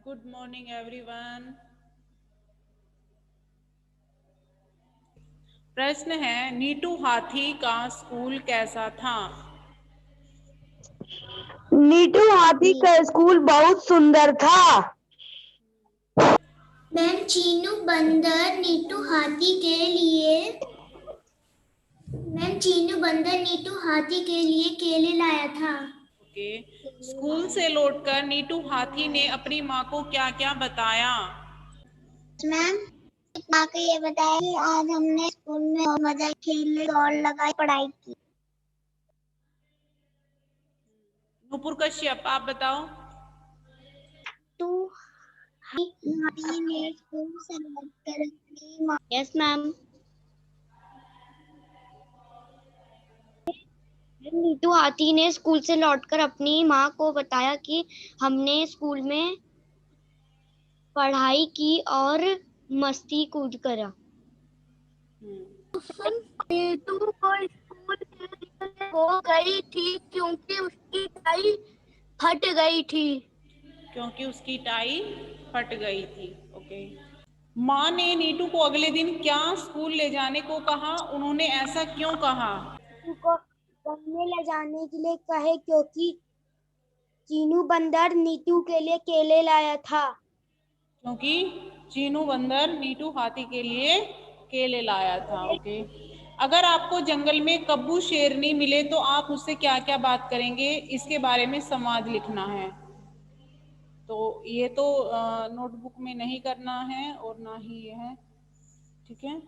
Good morning everyone. प्रश्न है, नीटू हाथी का स्कूल कैसा था? नीटू हाथी का स्कूल बहुत सुंदर था। मैम चीनू बंदर नीटू हाथी के लिए केले लाया था। ओके। स्कूल से लौटकर नीटू हाथी ने अपनी माँ को क्या क्या बताया? मैम माँ को ये बताया कि आज हमने स्कूल में बहुत मजा खेले, दौड़ लगाई, पढ़ाई की। नुपुर कश्यप, आप बताओ। तो हाथी ने स्कूल से लौटकर अपनी माँ यस मैम नीटू हाथी ने स्कूल से लौटकर अपनी माँ को बताया कि हमने स्कूल में पढ़ाई की और मस्ती कूद करा। नीटू को स्कूल के लिए हो गई थी क्योंकि उसकी टाई फट गई थी। क्योंकि उसकी टाई फट गई थी। ओके। माँ ने नीटू को अगले दिन क्या स्कूल ले जाने को कहा? उन्होंने ऐसा क्यों कहा? नीटू को पढ़ने ले जाने के लिए कहे क्योंकि चीनू बंदर नीटू के लिए केले लाया था। क्योंकि चीनू बंदर नीटू हाथी के लिए केले लाया था। ओके। अगर आपको जंगल में कब्बू शेरनी मिले तो आप उससे क्या क्या बात करेंगे? इसके बारे में संवाद लिखना है। तो ये तो नोटबुक में नहीं करना है और ना ही ये है, ठीक है।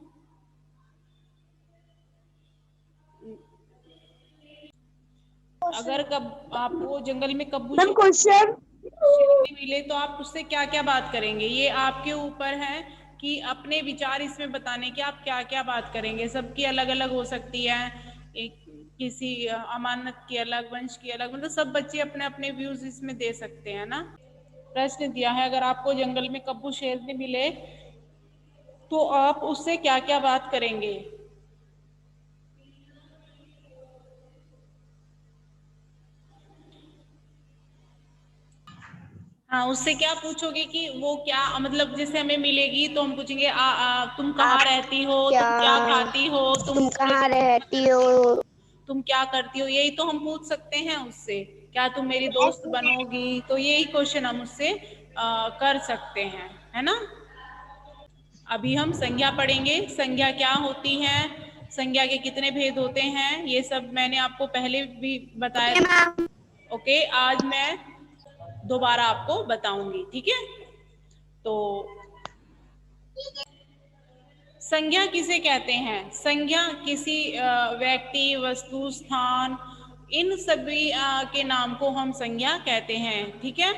अगर कब आपको जंगल में कब्बू मैम क्वेश्चन शेरनी मिले तो आप उससे क्या क्या बात करेंगे? ये आपके ऊपर है कि अपने विचार इसमें बताने के आप क्या क्या बात करेंगे। सबकी अलग अलग हो सकती है, एक किसी अमानत की अलग, वंश की अलग, मतलब सब बच्चे अपने अपने व्यूज इसमें दे सकते हैं ना। प्रश्न दिया है, अगर आपको जंगल में कब्बू शेरनी मिले तो आप उससे क्या क्या बात करेंगे? हाँ, उससे क्या पूछोगे कि वो क्या, मतलब जैसे हमें मिलेगी तो हम पूछेंगे तुम कहाँ रहती हो, तुम क्या खाती हो, तुम कहाँ रहती हो? तुम क्या करती हो, यही तो हम पूछ सकते हैं उससे। क्या तुम मेरी दोस्त बनोगी? तो यही क्वेश्चन हम उससे कर सकते हैं, है ना। अभी हम संज्ञा पढ़ेंगे। संज्ञा क्या होती है, संज्ञा के कितने भेद होते हैं, ये सब मैंने आपको पहले भी बताया था। ओके, आज मैं दोबारा आपको बताऊंगी, ठीक है। तो संज्ञा किसे कहते हैं? संज्ञा किसी व्यक्ति, वस्तु, स्थान, इन सभी के नाम को हम संज्ञा कहते हैं, ठीक है।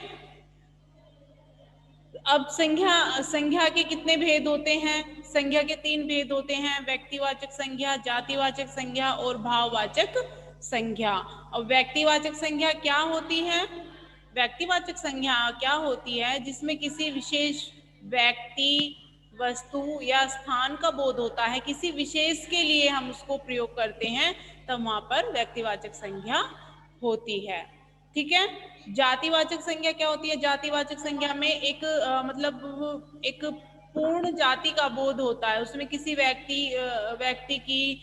अब संज्ञा संज्ञा के कितने भेद होते हैं? संज्ञा के 3 भेद होते हैं, व्यक्तिवाचक संज्ञा, जातिवाचक संज्ञा और भाववाचक संज्ञा। अब व्यक्तिवाचक संज्ञा क्या होती है? व्यक्तिवाचक संज्ञा क्या होती है? जिसमें किसी विशेष व्यक्ति, वस्तु या स्थान का बोध होता है, किसी विशेष के लिए हम उसको प्रयोग करते हैं, तब वहां पर व्यक्तिवाचक संज्ञा होती है, ठीक है। जातिवाचक संज्ञा क्या होती है? जातिवाचक संज्ञा में एक मतलब एक पूर्ण जाति का बोध होता है, उसमें किसी व्यक्ति की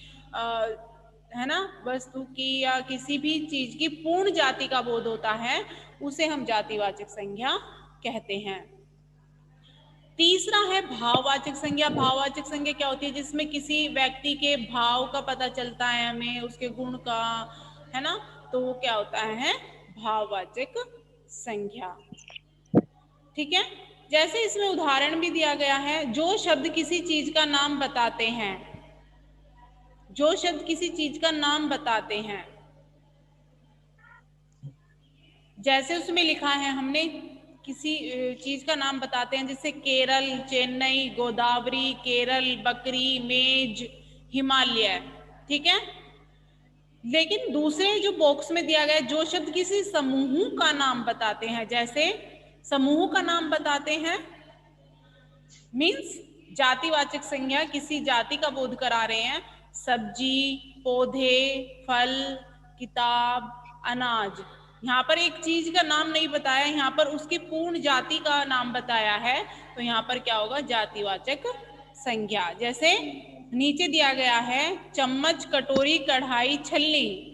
है ना, वस्तु की या किसी भी चीज की पूर्ण जाति का बोध होता है, उसे हम जातिवाचक संज्ञा कहते हैं। तीसरा है भाववाचक संज्ञा। भाववाचक संज्ञा क्या होती है? जिसमें किसी व्यक्ति के भाव का पता चलता है हमें, उसके गुण का, है ना, तो वो क्या होता है? भाववाचक संज्ञा, ठीक है। जैसे इसमें उदाहरण भी दिया गया है, जो शब्द किसी चीज का नाम बताते हैं, जो शब्द किसी चीज का नाम बताते हैं, जैसे उसमें लिखा है, हमने किसी चीज का नाम बताते हैं, जैसे केरल, चेन्नई, गोदावरी, केरल, बकरी, मेज, हिमालय, ठीक है। लेकिन दूसरे जो बॉक्स में दिया गया है, जो शब्द किसी समूह का नाम बताते हैं, जैसे समूह का नाम बताते हैं, मीन्स जातिवाचक संज्ञा, किसी जाति का बोध करा रहे हैं, सब्जी, पौधे, फल, किताब, अनाज, यहाँ पर एक चीज का नाम नहीं बताया, यहाँ पर उसकी पूर्ण जाति का नाम बताया है, तो यहाँ पर क्या होगा, जातिवाचक संज्ञा। जैसे नीचे दिया गया है चम्मच, कटोरी, कढ़ाई, छलनी।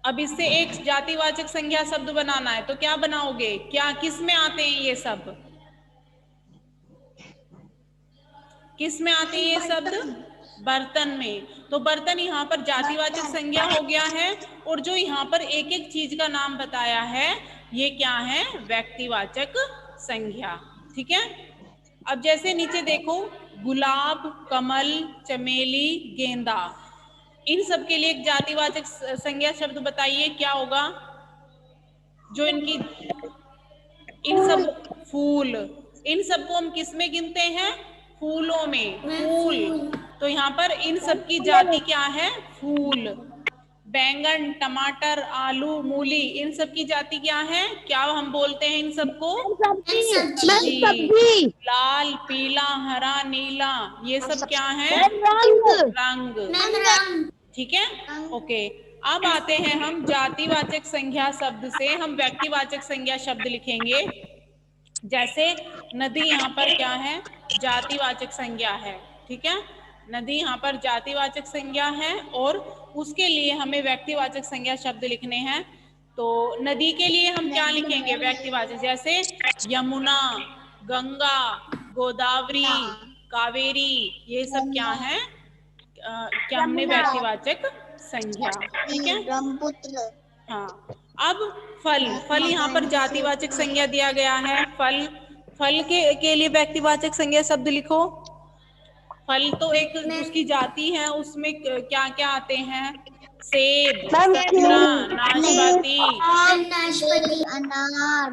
अब इससे एक जातिवाचक संज्ञा शब्द बनाना है, तो क्या बनाओगे, क्या किस में आते हैं ये सब, किस में आते हैं ये शब्द, बर्तन में। तो बर्तन यहाँ पर जातिवाचक संज्ञा हो गया है, और जो यहाँ पर एक एक चीज का नाम बताया है ये क्या है, व्यक्तिवाचक संज्ञा। ठीक है। अब जैसे नीचे देखो, गुलाब, कमल, चमेली, गेंदा, इन सब के लिए एक जातिवाचक संज्ञा शब्द बताइए, क्या होगा, जो इनकी, इन सब, फूल, इन सबको हम किस में गिनते हैं, फूलों में, फूल। तो यहाँ पर इन सब की जाति क्या है, फूल। बैंगन, टमाटर, आलू, मूली, इन सब की जाति क्या है, क्या हम बोलते हैं इन सबको, सब्जी। लाल, पीला, हरा, नीला, ये सब क्या है, रंग। ठीक है, ओके। अब आते हैं हम जातिवाचक संज्ञा शब्द से हम व्यक्तिवाचक संज्ञा शब्द लिखेंगे। जैसे नदी यहाँ पर क्या है, जातिवाचक संज्ञा है। ठीक है, नदी यहाँ पर जातिवाचक संज्ञा है, और उसके लिए हमें व्यक्तिवाचक संज्ञा शब्द लिखने हैं। तो नदी के लिए हम क्या लिखेंगे, व्यक्तिवाचक। जैसे यमुना, गंगा, गोदावरी, कावेरी, ये सब क्या है, क्या हमने व्यक्तिवाचक संज्ञा। ठीक है, ब्रह्मपुत्र। हाँ। अब फल, फल यहाँ पर जातिवाचक संज्ञा दिया गया है। फल, फल के लिए व्यक्तिवाचक संज्ञा शब्द लिखो। फल तो एक उसकी जाति है, उसमें क्या क्या आते हैं, सेब, संतरा, नाशपाती, अनार,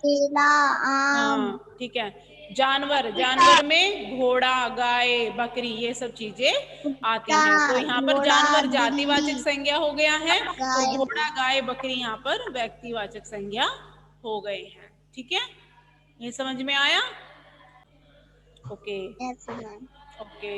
केला, आम। हाँ ठीक है। जानवर, जानवर में घोड़ा, गाय, बकरी, ये सब चीजें आती हैं। तो यहाँ पर जानवर जातिवाचक संज्ञा हो गया है, तो घोड़ा, गाय, बकरी यहाँ पर व्यक्तिवाचक संज्ञा हो गए हैं। ठीक है, ये समझ में आया, ओके, ओके।